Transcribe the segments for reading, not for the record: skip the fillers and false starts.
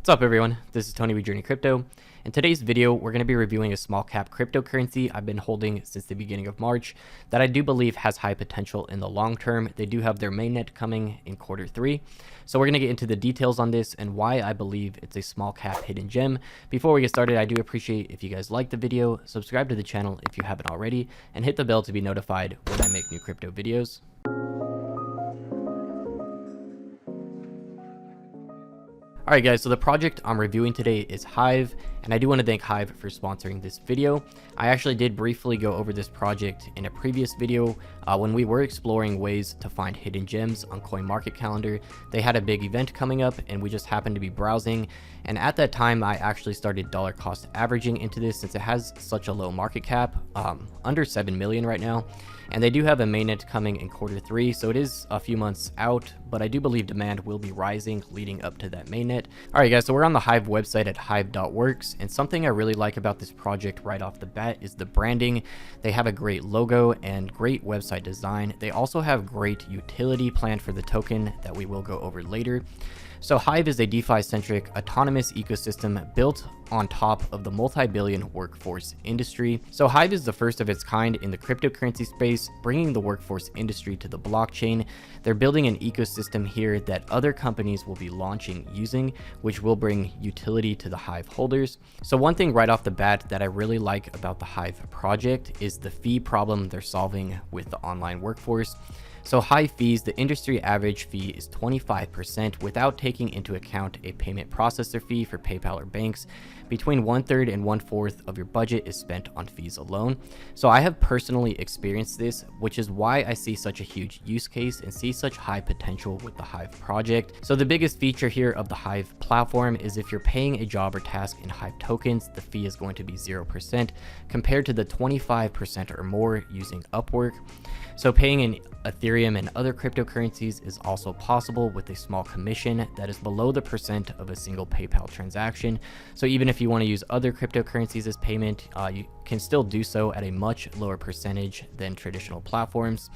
What's up everyone, this is Tony with JRNYcrypto. In today's video, we're going to be reviewing a small cap cryptocurrency I've been holding since the beginning of March that I do believe has high potential in the long term. They do have their mainnet coming in Q3. So we're going to get into the details on this and why I believe it's a small cap hidden gem. Before we get started, I do appreciate if you guys like the video, subscribe to the channel if you haven't already, and hit the bell to be notified when I make new crypto videos. Alright guys, so the project I'm reviewing today is HYVE, and I do want to thank HYVE for sponsoring this video. I actually did briefly go over this project in a previous video when we were exploring ways to find hidden gems on CoinMarketCalendar. They had a big event coming up and we just happened to be browsing, and at that time I actually started dollar cost averaging into this since it has such a low market cap, under 7 million right now. And they do have a mainnet coming in Q3, so it is a few months out, but I do believe demand will be rising leading up to that mainnet. Alright guys, so we're on the HYVE website at HYVE.works, and something I really like about this project right off the bat is the branding. They have a great logo and great website design. They also have great utility planned for the token that we will go over later. So HYVE is a DeFi-centric autonomous ecosystem built on top of the multi-billion workforce industry. So HYVE is the first of its kind in the cryptocurrency space, bringing the workforce industry to the blockchain. They're building an ecosystem here that other companies will be launching using, which will bring utility to the HYVE holders. So one thing right off the bat that I really like about the HYVE project is the fee problem they're solving with the online workforce. So HYVE fees, the industry average fee is 25% without taking into account a payment processor fee for PayPal or banks. Between 1/3 and 1/4 of your budget is spent on fees alone. So I have personally experienced this, which is why I see such a huge use case and see such high potential with the HYVE project. So the biggest feature here of the HYVE platform is if you're paying a job or task in HYVE tokens, the fee is going to be 0% compared to the 25% or more using Upwork. So paying in Ethereum and other cryptocurrencies is also possible with a small commission that is below the percent of a single PayPal transaction. So even if you want to use other cryptocurrencies as payment, you can still do so at a much lower percentage than traditional platforms.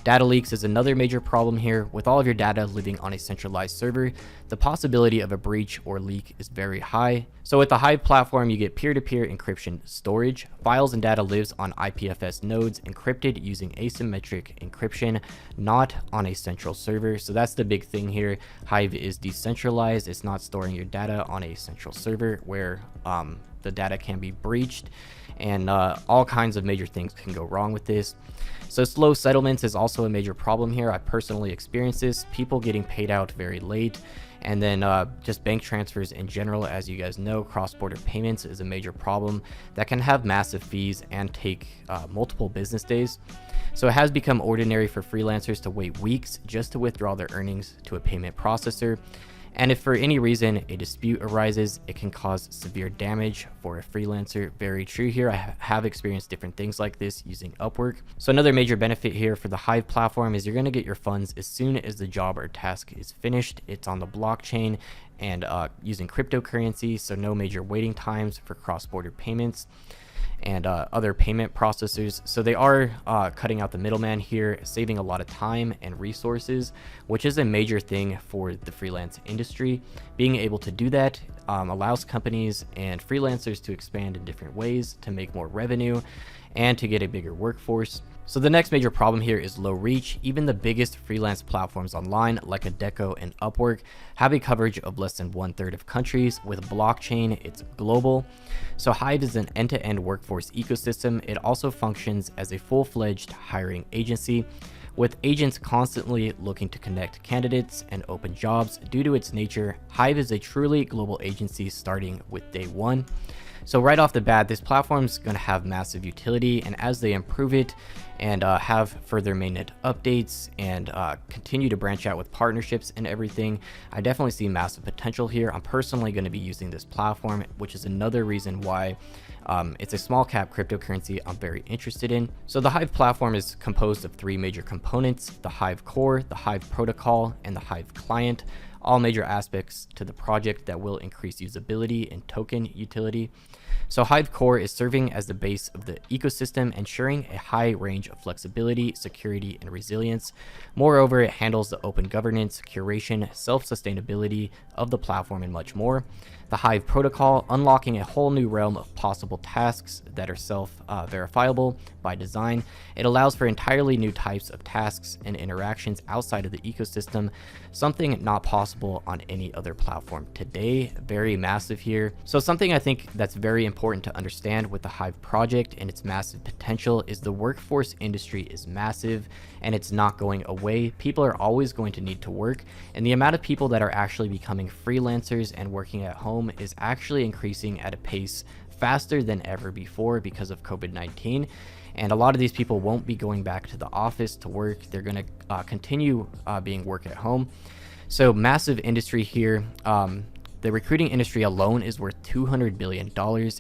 Data leaks is another major problem here. With all of your data living on a centralized server, the possibility of a breach or leak is very high. So with the HYVE platform, you get peer-to-peer encryption storage. Files and data lives on IPFS nodes encrypted using asymmetric encryption, not on a central server. So that's the big thing here. HYVE is decentralized. It's not storing your data on a central server where the data can be breached, and all kinds of major things can go wrong with this. So slow settlements is also a major problem here. I personally experienced this, people getting paid out very late, and then just bank transfers in general. As you guys know, cross-border payments is a major problem that can have massive fees and take multiple business days. So it has become ordinary for freelancers to wait weeks just to withdraw their earnings to a payment processor. And if for any reason a dispute arises, it can cause severe damage for a freelancer. Very true here. I have experienced different things like this using Upwork. So another major benefit here for the HYVE platform is you're going to get your funds as soon as the job or task is finished. It's on the blockchain and using cryptocurrency, so no major waiting times for cross-border payments and other payment processors. So they are cutting out the middleman here, saving a lot of time and resources, which is a major thing for the freelance industry. Being able to do that allows companies and freelancers to expand in different ways to make more revenue and to get a bigger workforce. So the next major problem here is low reach. Even the biggest freelance platforms online like Adecco and Upwork have a coverage of less than 1/3 of countries. With blockchain, it's global. So HYVE is an end-to-end workforce ecosystem. It also functions as a full-fledged hiring agency, with agents constantly looking to connect candidates and open jobs. Due to its nature, HYVE is a truly global agency starting with day one. So right off the bat, this platform is going to have massive utility, and as they improve it and have further mainnet updates and continue to branch out with partnerships and everything, I definitely see massive potential here. I'm personally going to be using this platform, which is another reason why it's a small cap cryptocurrency I'm very interested in. So the HYVE platform is composed of three major components: the HYVE core, the HYVE protocol, and the HYVE client. all major aspects to the project that will increase usability and token utility. So Hive Core is serving as the base of the ecosystem, ensuring a high range of flexibility, security, and resilience. Moreover, it handles the open governance, curation, self-sustainability of the platform, and much more. The Hive protocol, unlocking a whole new realm of possible tasks that are self-verifiable by design. It allows for entirely new types of tasks and interactions outside of the ecosystem, something not possible on any other platform today. Very massive here. So something I think that's very important to understand with the Hive project and its massive potential is the workforce industry is massive and it's not going away. People are always going to need to work, and the amount of people that are actually becoming freelancers and working at home is actually increasing at a pace faster than ever before because of COVID-19. And a lot of these people won't be going back to the office to work. They're going to continue being work at home. So massive industry here. The recruiting industry alone is worth $200 billion.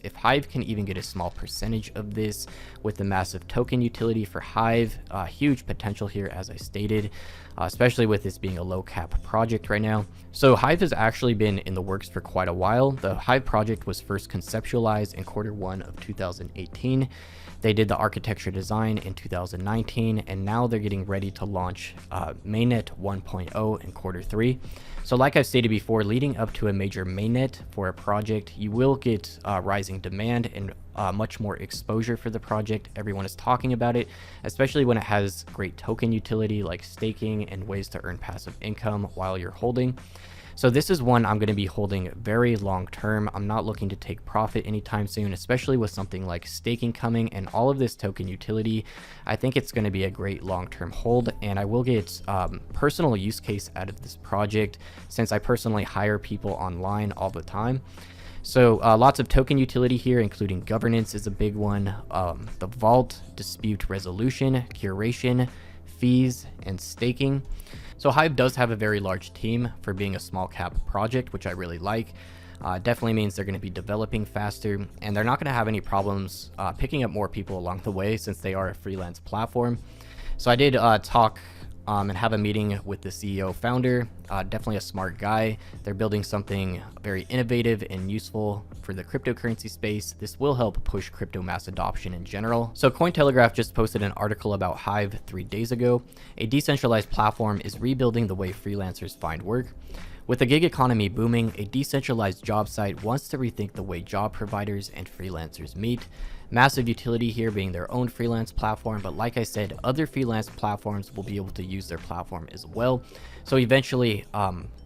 If Hive can even get a small percentage of this with the massive token utility for Hive, huge potential here, as I stated, especially with this being a low cap project right now. So Hive has actually been in the works for quite a while. The Hive project was first conceptualized in Q1 of 2018. They did the architecture design in 2019, and now they're getting ready to launch Mainnet 1.0 in Q3. So like I've stated before, leading up to a major mainnet for a project, you will get rising demand and much more exposure for the project. Everyone is talking about it, especially when it has great token utility like staking and ways to earn passive income while you're holding. So this is one I'm going to be holding very long term. I'm not looking to take profit anytime soon, especially with something like staking coming and all of this token utility. I think it's going to be a great long-term hold, and I will get personal use case out of this project since I personally hire people online all the time. So lots of token utility here, including governance is a big one, the vault, dispute resolution, curation, fees, and staking. So Hive does have a very large team for being a small cap project, which I really like. Definitely means they're going to be developing faster, and they're not going to have any problems picking up more people along the way since they are a freelance platform. So I did talk and have a meeting with the CEO founder, definitely a smart guy. They're building something very innovative and useful for the cryptocurrency space. This will help push crypto mass adoption in general. So Cointelegraph just posted an article about Hive 3 days ago. A decentralized platform is rebuilding the way freelancers find work. With the gig economy booming, a decentralized job site wants to rethink the way job providers and freelancers meet. Massive utility here being their own freelance platform, but like I said, other freelance platforms will be able to use their platform as well. So eventually,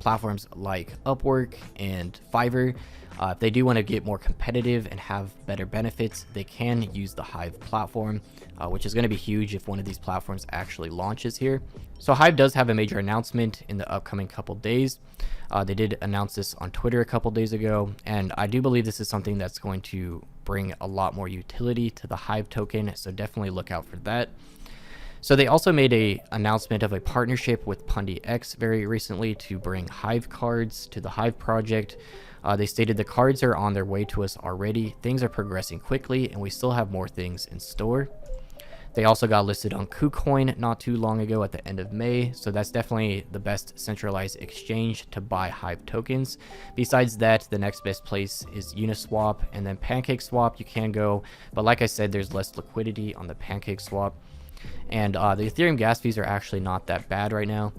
platforms like Upwork and Fiverr, if they do want to get more competitive and have better benefits, they can use the Hive platform, which is going to be huge if one of these platforms actually launches here. So Hive does have a major announcement in the upcoming couple days. They did announce this on Twitter a couple days ago, and I do believe this is something that's going to bring a lot more utility to the Hive token, so definitely look out for that. So they also made an announcement of a partnership with PundyX very recently to bring Hive cards to the Hive project. They stated the cards are on their way to us already. Things are progressing quickly, and we still have more things in store. They also got listed on Kucoin not too long ago at the end of May, so that's definitely the best centralized exchange to buy Hive tokens. Besides that, the next best place is Uniswap, and then PancakeSwap you can go, but like I said, there's less liquidity on the PancakeSwap. And the Ethereum gas fees are actually not that bad right now.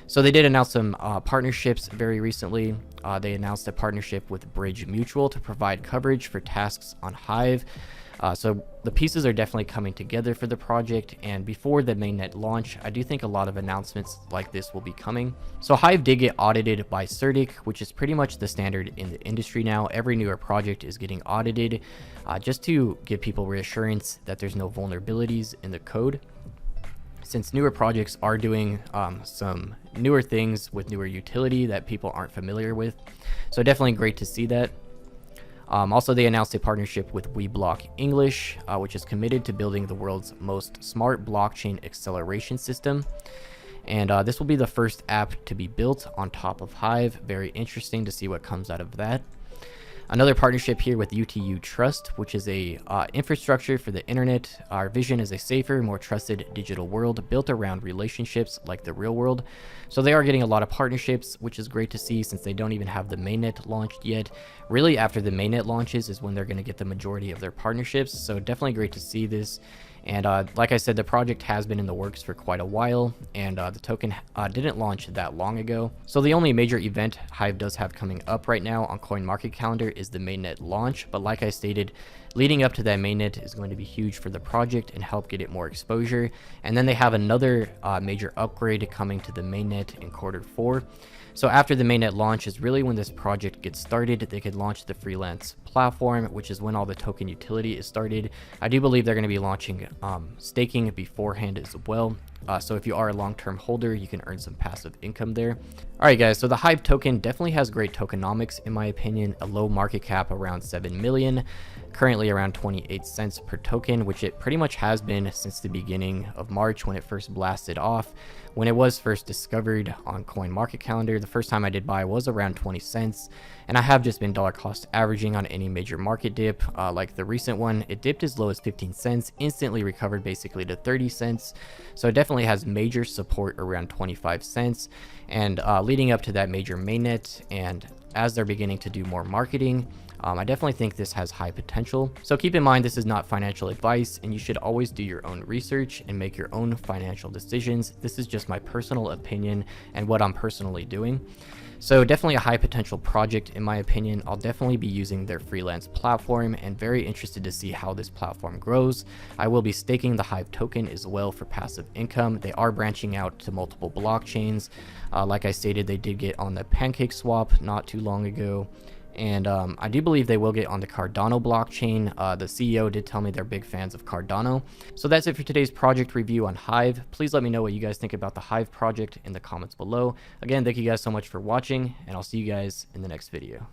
So they did announce some partnerships very recently. They announced a partnership with Bridge Mutual to provide coverage for tasks on Hive. So the pieces are definitely coming together for the project, and before the mainnet launch, I do think a lot of announcements like this will be coming. So Hive did get audited by CertiK, which is pretty much the standard in the industry now. Every newer project is getting audited just to give people reassurance that there's no vulnerabilities in the code, since newer projects are doing some newer things with newer utility that people aren't familiar with. So definitely great to see that. Also, they announced a partnership with Webull English, which is committed to building the world's most smart blockchain acceleration system. And this will be the first app to be built on top of Hive. Very interesting to see what comes out of that. Another partnership here with UTU Trust, which is a infrastructure for the internet. Our vision is a safer, more trusted digital world built around relationships like the real world. So they are getting a lot of partnerships, which is great to see since they don't even have the mainnet launched yet. Really, after the mainnet launches is when they're going to get the majority of their partnerships. So definitely great to see this. And like I said, the project has been in the works for quite a while, and the token didn't launch that long ago. So the only major event Hive does have coming up right now on CoinMarketCalendar is the mainnet launch. But like I stated, leading up to that mainnet is going to be huge for the project and help get it more exposure. And then they have another major upgrade coming to the mainnet in Q4. So after the mainnet launch is really when this project gets started. They could launch the freelance platform, which is when all the token utility is started. I do believe they're going to be launching staking beforehand as well. So if you are a long-term holder, you can earn some passive income there. All right, guys, so the HYVE token definitely has great tokenomics, in my opinion. A low market cap around 7 million, currently around 28 cents per token, which it pretty much has been since the beginning of March when it first blasted off. When it was first discovered on CoinMarketCalendar, the first time I did buy was around 20 cents, and I have just been dollar cost averaging on any major market dip. Like the recent one, it dipped as low as 15 cents, instantly recovered basically to 30 cents. So it definitely has major support around 25 cents. And leading up to that major mainnet, and as they're beginning to do more marketing, I definitely think this has high potential. So keep in mind, this is not financial advice, and you should always do your own research and make your own financial decisions. This is just my personal opinion and what I'm personally doing. So definitely a high potential project in my opinion. I'll definitely be using their freelance platform and very interested to see how this platform grows. I will be staking the HYVE token as well for passive income. They are branching out to multiple blockchains. Like I stated, they did get on the PancakeSwap not too long ago. And I do believe they will get on the Cardano blockchain. The CEO did tell me they're big fans of Cardano. So that's it for today's project review on HYVE. Please let me know what you guys think about the HYVE project in the comments below. Again, thank you guys so much for watching, and I'll see you guys in the next video.